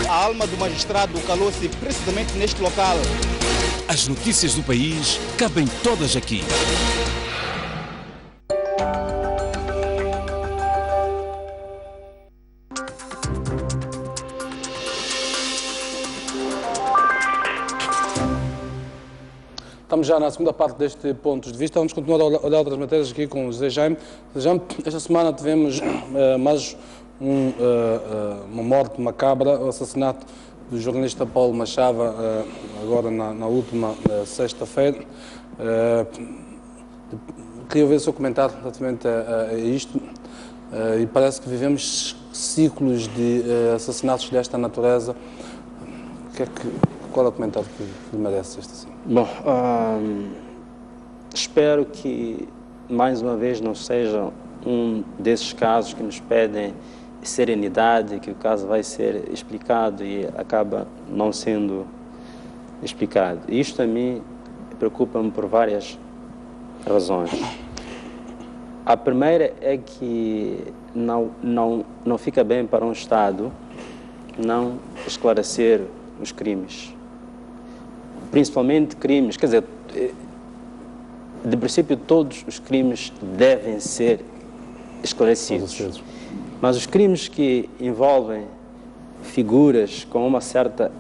[SPEAKER 8] A alma do magistrado calou-se precisamente neste local.
[SPEAKER 14] As notícias do país cabem todas aqui.
[SPEAKER 1] Estamos já na segunda parte deste Pontos de Vista. Vamos continuar a olhar outras matérias aqui com o José Jaime. José Jaime, esta semana tivemos mais uma morte macabra, o assassinato do jornalista Paulo Machava, agora na última sexta-feira. Queria ouvir o seu comentário relativamente a isto. E parece que vivemos ciclos de assassinatos desta natureza. Qual é o comentário que lhe merece este assim?
[SPEAKER 2] Bom, espero que mais uma vez não seja um desses casos que nos pedem serenidade, que o caso vai ser explicado e acaba não sendo explicado. Isto a mim preocupa-me por várias razões. A primeira é que não fica bem para um Estado não esclarecer os crimes. Principalmente crimes, quer dizer, de princípio todos os crimes devem ser esclarecidos. Mas os crimes que envolvem figuras com uma certa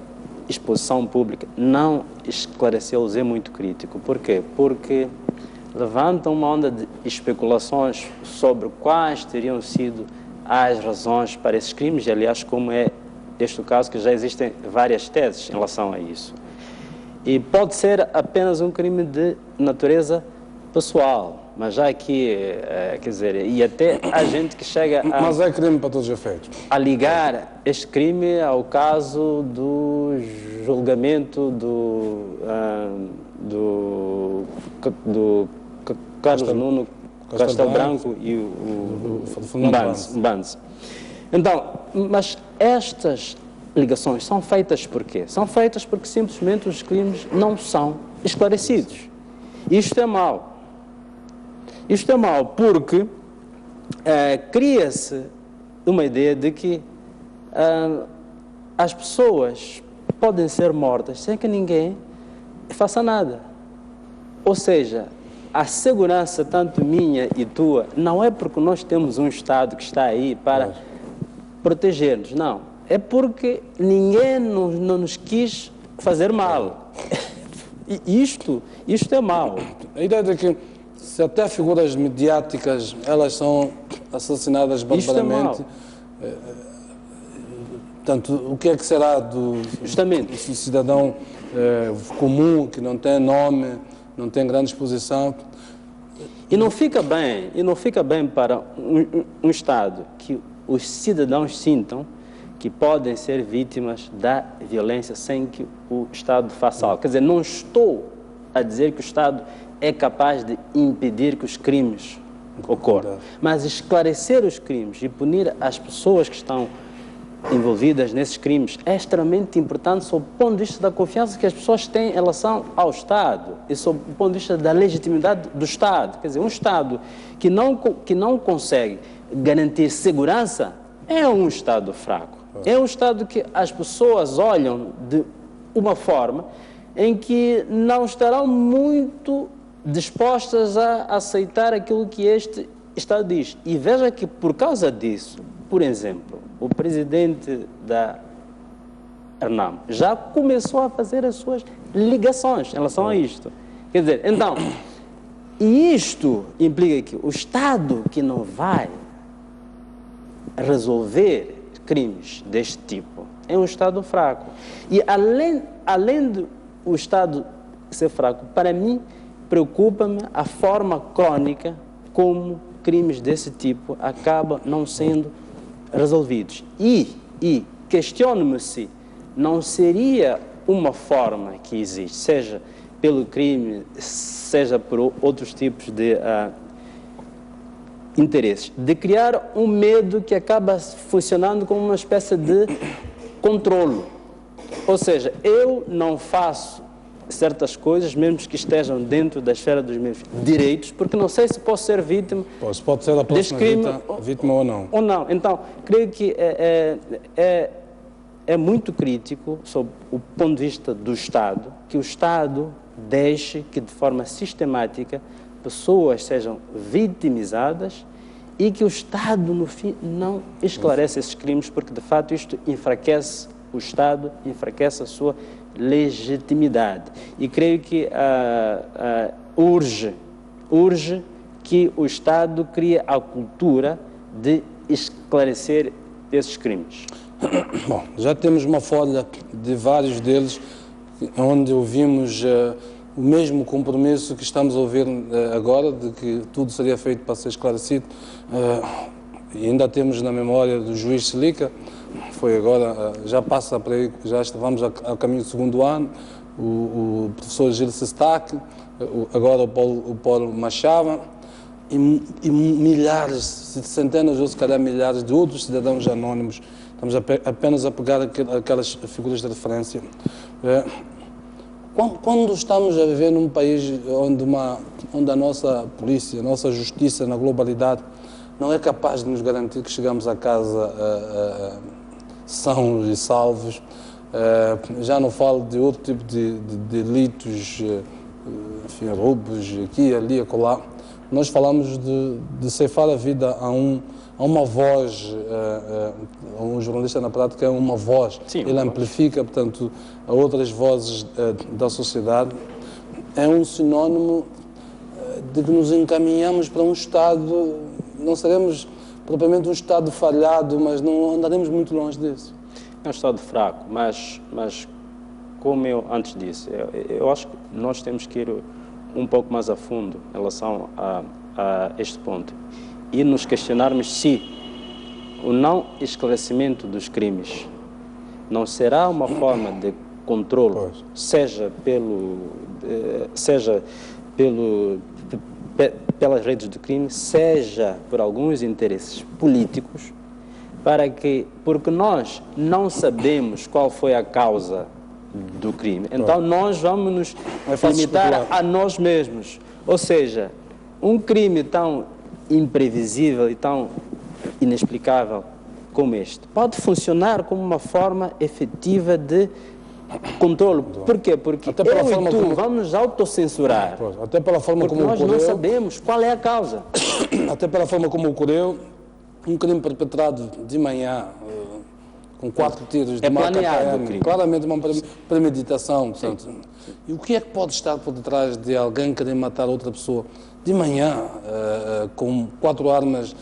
[SPEAKER 2] exposição pública, não esclarecê-los é muito crítico. Por quê? Porque levantam uma onda de especulações sobre quais teriam sido as razões para esses crimes, e aliás, como é este o caso, que já existem várias teses em relação a isso. E pode ser apenas um crime de natureza pessoal, mas já aqui, quer dizer, e até há gente que chega a...
[SPEAKER 1] Mas é crime para todos os efeitos.
[SPEAKER 2] A ligar este crime ao caso do julgamento do Carlos Nuno Castelo Branco e o Mbanzi. Então, mas estas ligações são feitas por quê? São feitas porque simplesmente os crimes não são esclarecidos. Isto é mau. Isto é mau porque cria-se uma ideia de que as pessoas podem ser mortas sem que ninguém faça nada. Ou seja, a segurança, tanto minha e tua, não é porque nós temos um Estado que está aí para proteger-nos, não. É porque ninguém não nos quis fazer mal. Isto é mau.
[SPEAKER 1] A ideia de que se até figuras mediáticas elas são assassinadas barbaramente, portanto, o que é que será do cidadão comum que não tem nome, não tem grande exposição?
[SPEAKER 2] E não fica bem para um Estado que os cidadãos sintam que podem ser vítimas da violência sem que o Estado faça algo. Quer dizer, não estou a dizer que o Estado é capaz de impedir que os crimes ocorram, mas esclarecer os crimes e punir as pessoas que estão envolvidas nesses crimes é extremamente importante sob o ponto de vista da confiança que as pessoas têm em relação ao Estado e sob o ponto de vista da legitimidade do Estado. Quer dizer, um Estado que não consegue garantir segurança é um Estado fraco. É um Estado que as pessoas olham de uma forma em que não estarão muito dispostas a aceitar aquilo que este Estado diz. E veja que, por causa disso, por exemplo, o presidente da Renamo já começou a fazer as suas ligações em relação a isto. Quer dizer, então, e isto implica que o Estado que não vai resolver crimes deste tipo é um Estado fraco. E além do Estado ser fraco, para mim, preocupa-me a forma crônica como crimes desse tipo acabam não sendo resolvidos. E questiono-me se não seria uma forma que existe, seja pelo crime, seja por outros tipos de interesses, de criar um medo que acaba funcionando como uma espécie de controlo. Ou seja, eu não faço certas coisas, mesmo que estejam dentro da esfera dos meus direitos, porque não sei se posso ser vítima
[SPEAKER 1] pode ser a próxima vítima ou não.
[SPEAKER 2] Ou não. Então, creio que é muito crítico, sob o ponto de vista do Estado, que o Estado deixe que, de forma sistemática, pessoas sejam vitimizadas e que o Estado, no fim, não esclareça esses crimes, porque, de fato, isto enfraquece o Estado, enfraquece a sua legitimidade. E creio que urge que o Estado crie a cultura de esclarecer esses crimes.
[SPEAKER 1] Bom, já temos uma folha de vários deles, onde ouvimos o mesmo compromisso que estamos a ouvir agora, de que tudo seria feito para ser esclarecido. E ainda temos na memória do juiz Selica, foi agora, já passa para aí, já estávamos a caminho do segundo ano, o professor Gil Sestac, agora o Paulo Machava, e milhares, centenas ou se calhar milhares de outros cidadãos anónimos. Estamos apenas a pegar aquelas figuras de referência. Quando estamos a viver num país onde a nossa polícia, a nossa justiça na globalidade não é capaz de nos garantir que chegamos a casa sãos e salvos, já não falo de outro tipo de delitos, enfim, roubos aqui, ali, acolá. Nós falamos de ceifar a vida a uma voz, um jornalista na prática é uma voz. Sim, ele amplifica, portanto, a outras vozes da sociedade. É um sinónimo de que nos encaminhamos para um Estado, não seremos propriamente um Estado falhado, mas não andaremos muito longe disso.
[SPEAKER 2] É um Estado fraco, mas como eu antes disse, eu acho que nós temos que ir um pouco mais a fundo em relação a este ponto e nos questionarmos se o não esclarecimento dos crimes não será uma forma de controle, seja pelas redes de crime, seja por alguns interesses políticos, porque nós não sabemos qual foi a causa do crime. Então nós vamos nos limitar a nós mesmos. Ou seja, um crime tão imprevisível e tão inexplicável como este pode funcionar como uma forma efetiva de controle. Por quê? Porque
[SPEAKER 1] até pela forma como
[SPEAKER 2] vamos nos autocensurar.
[SPEAKER 1] Até pela forma como
[SPEAKER 2] nós não sabemos qual é a causa.
[SPEAKER 1] Até pela forma como ocorreu, um crime perpetrado de manhã, com 4 tiros de uma AKM, claramente uma premeditação. Portanto, e o que é que pode estar por detrás de alguém querer matar outra pessoa de manhã, com 4 armas,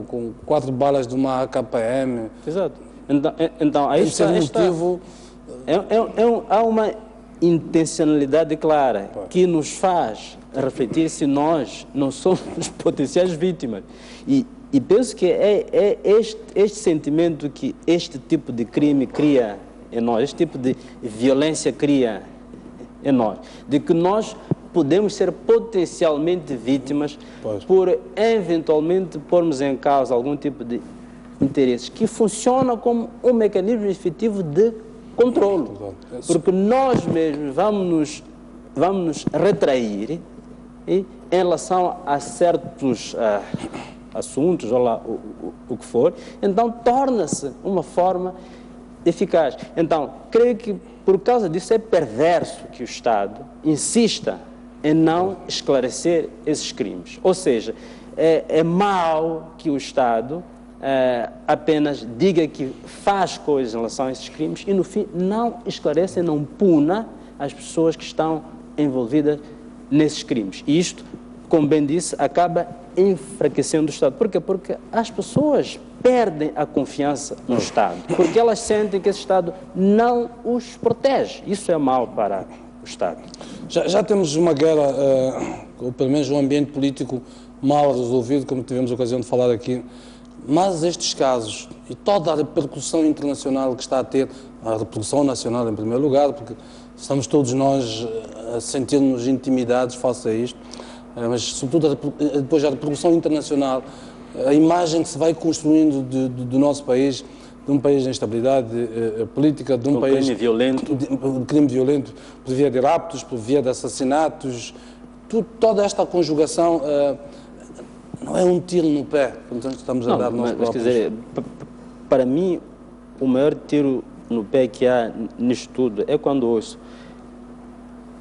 [SPEAKER 1] com 4 balas de uma AKM?
[SPEAKER 2] Exato. Então aí há uma intencionalidade clara que nos faz refletir se nós não somos potenciais vítimas. E penso que é este sentimento que este tipo de crime cria em nós, este tipo de violência cria em nós, de que nós podemos ser potencialmente vítimas por eventualmente pormos em causa algum tipo de interesses que funciona como um mecanismo efetivo de controle, porque nós mesmos vamos nos retrair em relação a certos assuntos, ou lá o que for, então torna-se uma forma eficaz. Então, creio que por causa disso é perverso que o Estado insista em não esclarecer esses crimes. Ou seja, é mau que o Estado apenas diga que faz coisas em relação a esses crimes e, no fim, não esclarece, não puna as pessoas que estão envolvidas nesses crimes. E isto, como bem disse, acaba enfraquecendo o Estado. Por quê? Porque as pessoas perdem a confiança no Estado, porque elas sentem que esse Estado não os protege. Isso é mau para o Estado.
[SPEAKER 1] Já temos uma guerra, ou pelo menos um ambiente político mal resolvido, como tivemos a ocasião de falar aqui, mas estes casos e toda a repercussão internacional que está a ter, a repercussão nacional em primeiro lugar, porque estamos todos nós a sentir-nos intimidados face a isto, mas sobretudo depois a repercussão internacional, a imagem que se vai construindo do nosso país, de um país de instabilidade política, de um país
[SPEAKER 2] crime violento,
[SPEAKER 1] de crime violento por via de raptos, por via de assassinatos, toda esta conjugação não é um tiro no pé, portanto estamos a dar nós próprios.
[SPEAKER 2] Quer dizer, para mim, o maior tiro no pé que há nisto tudo é quando ouço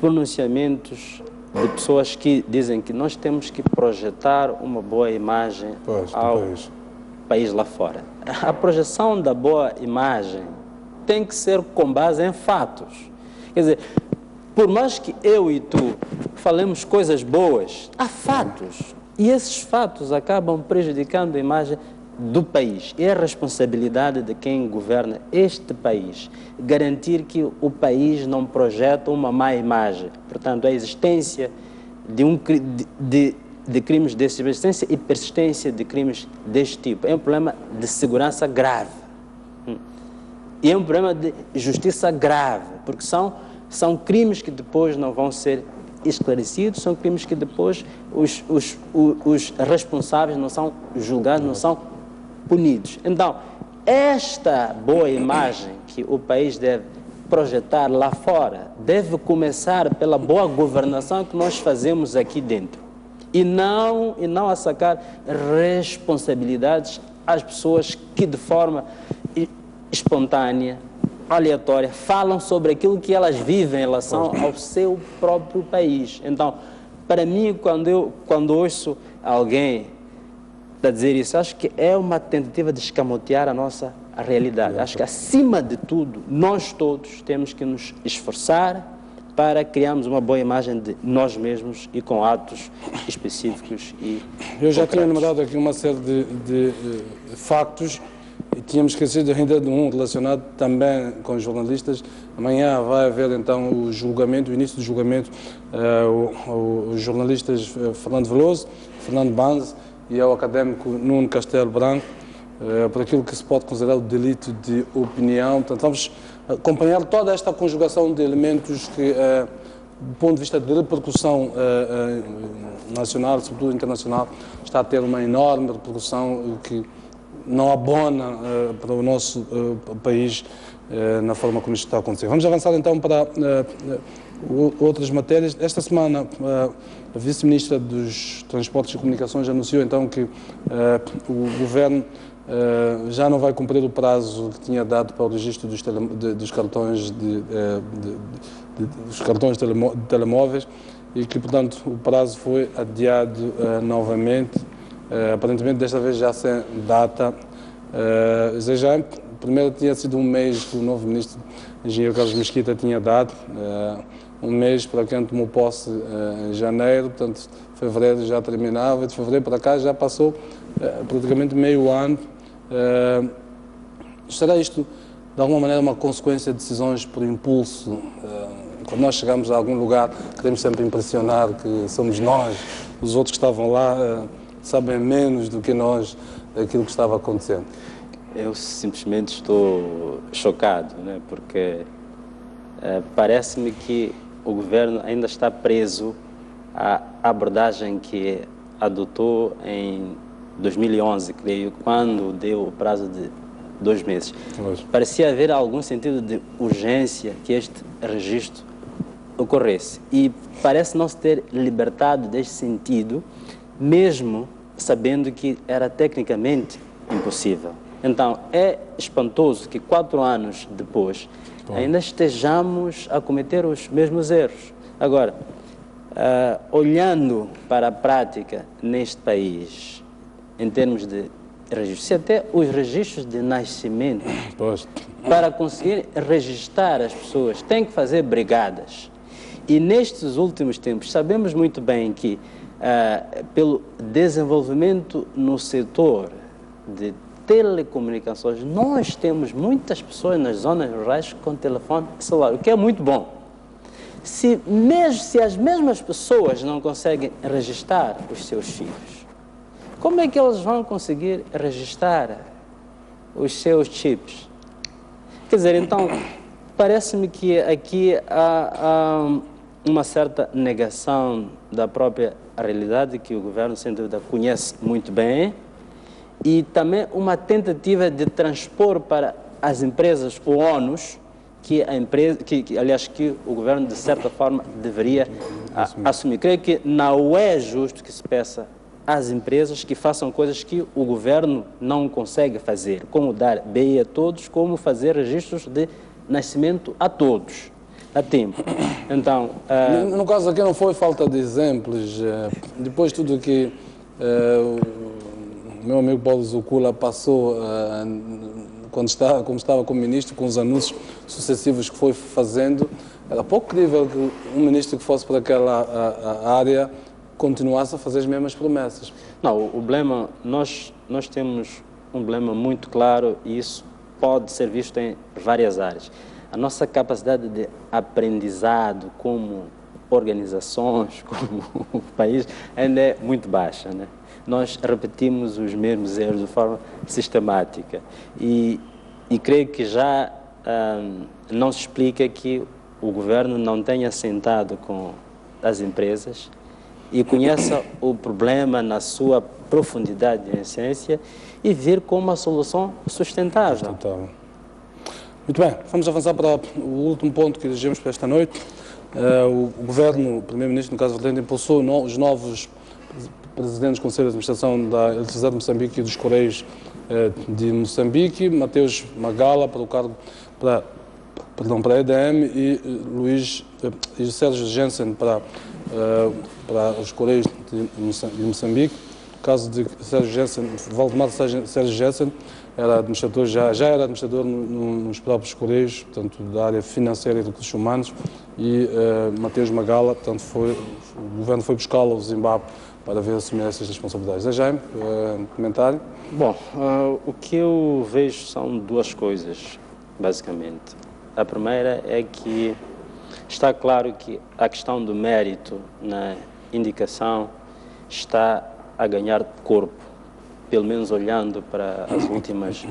[SPEAKER 2] pronunciamentos de pessoas que dizem que nós temos que projetar uma boa imagem ao país lá fora. A projeção da boa imagem tem que ser com base em fatos. Quer dizer, por mais que eu e tu falemos coisas boas, há fatos. E esses fatos acabam prejudicando a imagem do país. É a responsabilidade de quem governa este país garantir que o país não projeta uma má imagem. Portanto, a existência de crimes desse tipo, existência e persistência de crimes deste tipo é um problema de segurança grave. E é um problema de justiça grave, porque são crimes que depois não vão ser esclarecidos, são crimes que depois os responsáveis não são julgados, não são punidos. Então, esta boa imagem que o país deve projetar lá fora deve começar pela boa governação que nós fazemos aqui dentro e não a sacar responsabilidades às pessoas que de forma espontânea, aleatória, falam sobre aquilo que elas vivem em relação ao seu próprio país. Então, para mim, quando ouço alguém a dizer isso, acho que é uma tentativa de escamotear a nossa realidade. Acho que, acima de tudo, nós todos temos que nos esforçar para criarmos uma boa imagem de nós mesmos e com atos específicos e
[SPEAKER 1] eu já tinha enumerado aqui uma série de factos e tínhamos esquecido ainda de um relacionado também com os jornalistas. Amanhã vai haver então o julgamento, o início do julgamento, os jornalistas Fernando Veloso, Fernando Banz e ao académico Nuno Castelo Branco, por aquilo que se pode considerar o delito de opinião. Portanto, vamos acompanhar toda esta conjugação de elementos que, do ponto de vista de repercussão nacional, sobretudo internacional, está a ter uma enorme repercussão que não abona para o nosso país na forma como isto está a acontecer. Vamos avançar então para outras matérias. Esta semana, a Vice-Ministra dos Transportes e Comunicações anunciou então que o Governo já não vai cumprir o prazo que tinha dado para o registro dos cartões de telemóveis e que, portanto, o prazo foi adiado novamente, aparentemente desta vez já sem data. Primeiro tinha sido um mês que o novo Ministro, Engenheiro Carlos Mesquita, tinha dado, um mês para quem tomou posse em janeiro, portanto, fevereiro já terminava, e de fevereiro para cá já passou praticamente meio ano. Será isto, de alguma maneira, uma consequência de decisões por impulso? Quando nós chegamos a algum lugar, queremos sempre impressionar que somos nós, os outros que estavam lá sabem menos do que nós daquilo que estava acontecendo.
[SPEAKER 2] Eu simplesmente estou chocado, né? Porque parece-me que o governo ainda está preso à abordagem que adotou em 2011, creio, quando deu o prazo de 2 meses. Parecia haver algum sentido de urgência que este registro ocorresse. E parece não se ter libertado deste sentido, mesmo sabendo que era tecnicamente impossível. Então, é espantoso que 4 anos depois ainda estejamos a cometer os mesmos erros. Agora, olhando para a prática neste país, em termos de registros, se até os registros de nascimento, para conseguir registrar as pessoas, tem que fazer brigadas. E nestes últimos tempos, sabemos muito bem que, pelo desenvolvimento no setor de telecomunicações, nós temos muitas pessoas nas zonas rurais com telefone celular, o que é muito bom. Se as mesmas pessoas não conseguem registrar os seus filhos, como é que eles vão conseguir registrar os seus chips? Quer dizer, então, parece-me que aqui há uma certa negação da própria realidade que o governo, sem dúvida, conhece muito bem, e também uma tentativa de transpor para as empresas o ônus que que o governo, de certa forma, deveria assumir. Creio que não é justo que se peça às empresas que façam coisas que o governo não consegue fazer, como dar BI a todos, como fazer registros de nascimento a todos, a tempo. Então,
[SPEAKER 1] no caso aqui não foi falta de exemplos. Depois de tudo que o meu amigo Paulo Zucula passou como estava como ministro, com os anúncios sucessivos que foi fazendo, era pouco crível que um ministro que fosse para aquela área continuasse a fazer as mesmas promessas.
[SPEAKER 2] Não, o problema, nós temos um problema muito claro e isso pode ser visto em várias áreas. A nossa capacidade de aprendizado como organizações, como país, ainda é muito baixa, né? Nós repetimos os mesmos erros de forma sistemática e creio que já não se explica que o governo não tenha sentado com as empresas e conheça o problema na sua profundidade de essência e ver como a solução sustentável.
[SPEAKER 1] Muito bem, vamos avançar para o último ponto que elegemos para esta noite. O governo, o primeiro-ministro, no caso Valente, impulsou os novos presidentes do Conselho de Administração da Eletricidade de Moçambique e dos Correios de Moçambique, Mateus Magala para o cargo para a EDM e Sérgio Jensen para os Correios de Moçambique. No caso de Sérgio Jensen, Valdemar Sérgio Jensen era administrador, já era administrador nos próprios Correios, portanto, da área financeira e de recursos humanos, e Mateus Magala, portanto, o governo foi buscá-lo ao Zimbábue para ver assumir essas responsabilidades. Jaime, comentário?
[SPEAKER 2] Bom, o que eu vejo são duas coisas, basicamente. A primeira é que está claro que a questão do mérito na indicação está a ganhar corpo, pelo menos olhando para as últimas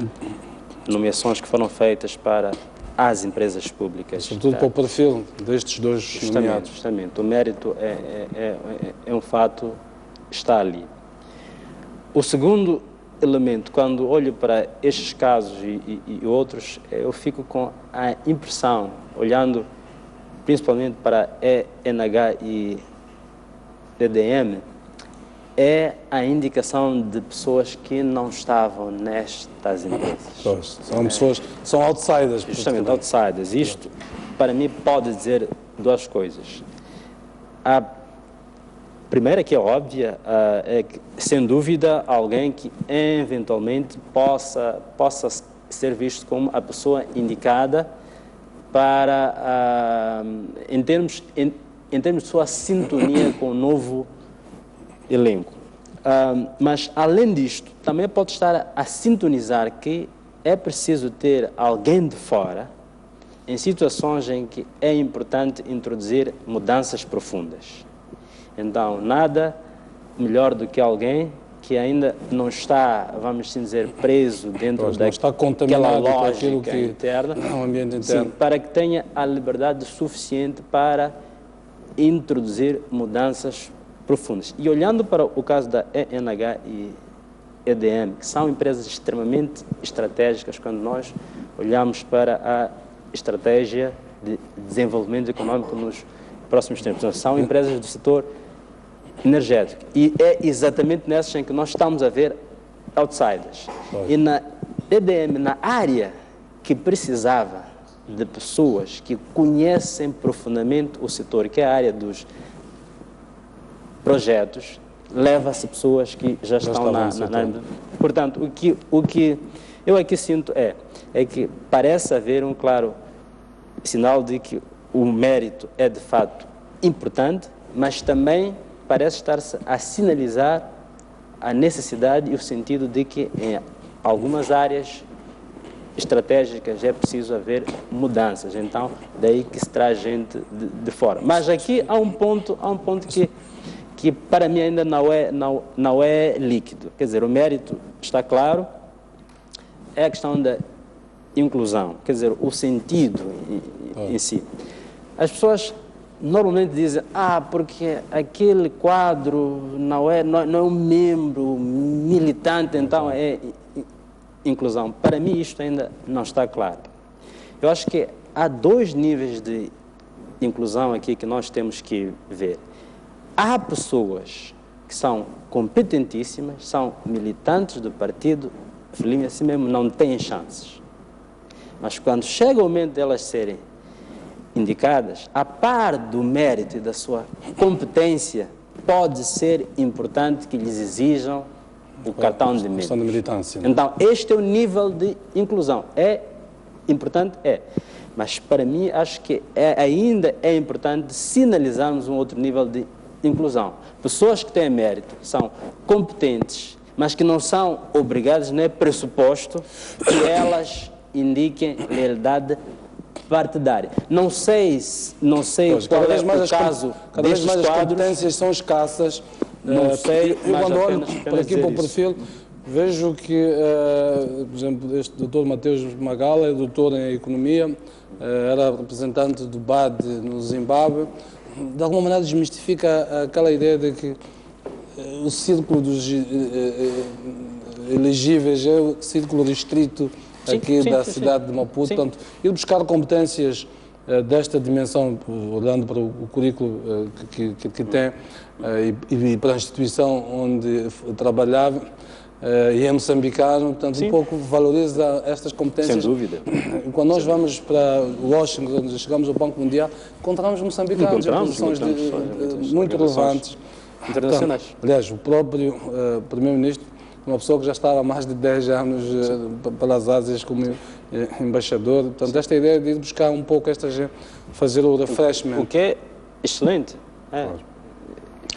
[SPEAKER 2] nomeações que foram feitas para as empresas públicas.
[SPEAKER 1] Sobretudo para o perfil destes dois nomeados.
[SPEAKER 2] Justamente. O mérito é um fato, está ali. O segundo elemento, quando olho para estes casos e outros, eu fico com a impressão, olhando principalmente para ENH e EDM, é a indicação de pessoas que não estavam nestas empresas.
[SPEAKER 1] São pessoas, são outsiders.
[SPEAKER 2] Justamente, outsiders. Isto, para mim, pode dizer duas coisas. A primeira, que é óbvia, é que, sem dúvida, alguém que eventualmente possa ser visto como a pessoa indicada para, em termos de sua sintonia com o novo elenco. Mas, além disto, também pode estar a sintonizar que é preciso ter alguém de fora em situações em que é importante introduzir mudanças profundas. Então, nada melhor do que alguém que ainda não está, vamos assim dizer, preso dentro daquela lógica interna,
[SPEAKER 1] ambiente interno.
[SPEAKER 2] Sim, para que tenha a liberdade suficiente para introduzir mudanças profundas. E olhando para o caso da ENH e EDM, que são empresas extremamente estratégicas quando nós olhamos para a estratégia de desenvolvimento econômico nos próximos tempos. Então, são empresas do setor energético. E é exatamente nessas em que nós estamos a ver outsiders. E na EDM, na área que precisava de pessoas que conhecem profundamente o setor, que é a área dos projetos, leva-se pessoas que já estão na Portanto, o que eu aqui sinto é que parece haver um claro sinal de que o mérito é de fato importante, mas também parece estar-se a sinalizar a necessidade e o sentido de que em algumas áreas estratégicas é preciso haver mudanças. Então, daí que se traz gente de fora. Mas aqui há um ponto que para mim ainda não é líquido. Quer dizer, o mérito está claro, é a questão da inclusão, quer dizer, o sentido em si. As pessoas normalmente dizem, porque aquele quadro não é um membro militante, então é inclusão. Para mim isto ainda não está claro. Eu acho que há dois níveis de inclusão aqui que nós temos que ver. Há pessoas que são competentíssimas, são militantes do partido, Frelimo assim mesmo não têm chances. Mas quando chega o momento delas serem indicadas, a par do mérito e da sua competência, pode ser importante que lhes exijam o cartão de
[SPEAKER 1] militância.
[SPEAKER 2] Então, este é o nível de inclusão. É importante? É. Mas, para mim, acho que ainda é importante sinalizarmos um outro nível de inclusão. Pessoas que têm mérito, são competentes, mas que não são obrigadas, não é pressuposto que elas indiquem lealdade partidária. Não sei qual é o caso
[SPEAKER 1] cada vez mais as competências são escassas.
[SPEAKER 2] Não sei,
[SPEAKER 1] eu quando olho para aqui para o perfil, vejo que, por exemplo, este doutor Mateus Magala é doutor em Economia, era representante do BAD no Zimbábue. De alguma maneira desmistifica aquela ideia de que o círculo dos elegíveis é o círculo restrito aqui da cidade de Maputo. Portanto, ir buscar competências desta dimensão, olhando para o currículo que tem e para a instituição onde trabalhava, e é moçambicano, portanto, um pouco valoriza estas competências.
[SPEAKER 2] Sem dúvida.
[SPEAKER 1] Quando nós vamos para Washington, chegamos ao Banco Mundial, encontramos moçambicanos em posições muito relevantes.
[SPEAKER 2] Internacionais.
[SPEAKER 1] Então, aliás, o próprio Primeiro-Ministro, uma pessoa que já estava há mais de 10 anos pelas Ásias como embaixador. Portanto, esta ideia de ir buscar um pouco esta gente, fazer o refreshment.
[SPEAKER 2] O que é excelente.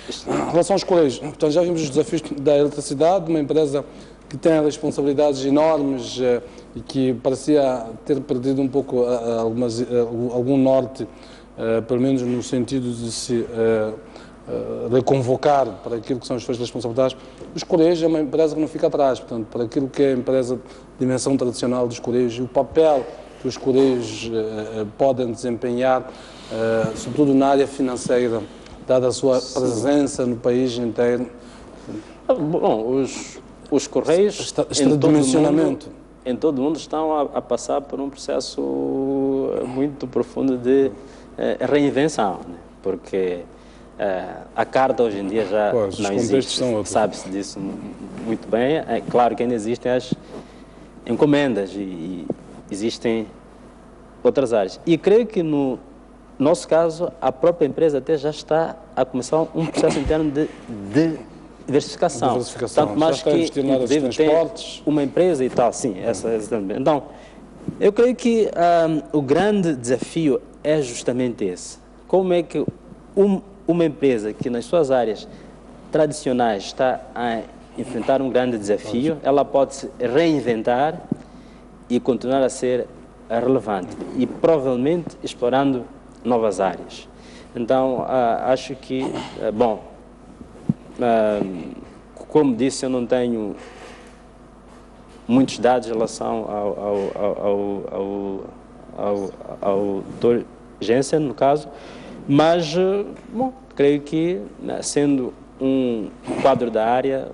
[SPEAKER 1] Em relação aos Correios, portanto, já vimos os desafios da eletricidade, uma empresa que tem responsabilidades enormes e que parecia ter perdido um pouco algum norte, pelo menos no sentido de se reconvocar para aquilo que são as suas responsabilidades. Os Correios é uma empresa que não fica atrás, portanto, para aquilo que é a empresa de dimensão tradicional dos Correios e o papel que os Correios podem desempenhar, sobretudo na área financeira, dada a sua presença no país inteiro.
[SPEAKER 2] Bom, os Correios em todo o mundo estão a passar por um processo muito profundo de reinvenção, né? Porque a carta hoje em dia já não existe, sabe-se disso muito bem. É claro que ainda existem as encomendas e existem outras áreas. E creio que no nosso caso, a própria empresa até já está a começar um processo interno de diversificação. Tanto mais que deve ter uma empresa e tal, sim, essa também. Então, eu creio que o grande desafio é justamente esse. Como é que uma empresa que nas suas áreas tradicionais está a enfrentar um grande desafio, ela pode se reinventar e continuar a ser relevante e provavelmente explorando novas áreas. Então, acho que, como disse, eu não tenho muitos dados em relação ao Dr. Jensen, no caso, mas, creio que, sendo um quadro da área,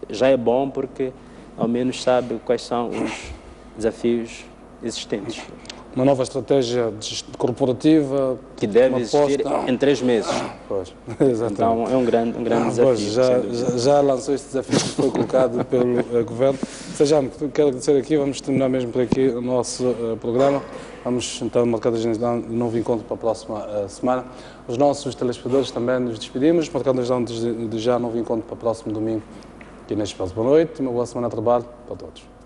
[SPEAKER 2] já é bom porque, ao menos, sabe quais são os desafios existentes.
[SPEAKER 1] Uma nova estratégia corporativa
[SPEAKER 2] que deve existir em 3 meses.
[SPEAKER 1] Pois,
[SPEAKER 2] então é um grande desafio.
[SPEAKER 1] Já lançou este desafio que foi colocado pelo Governo. Sejam, quero agradecer aqui, vamos terminar mesmo por aqui o nosso programa. Vamos então marcar um novo encontro para a próxima semana. Os nossos telespectadores também nos despedimos, marcando já um novo encontro para o próximo domingo aqui neste espaço. Boa noite e uma boa semana de trabalho para todos.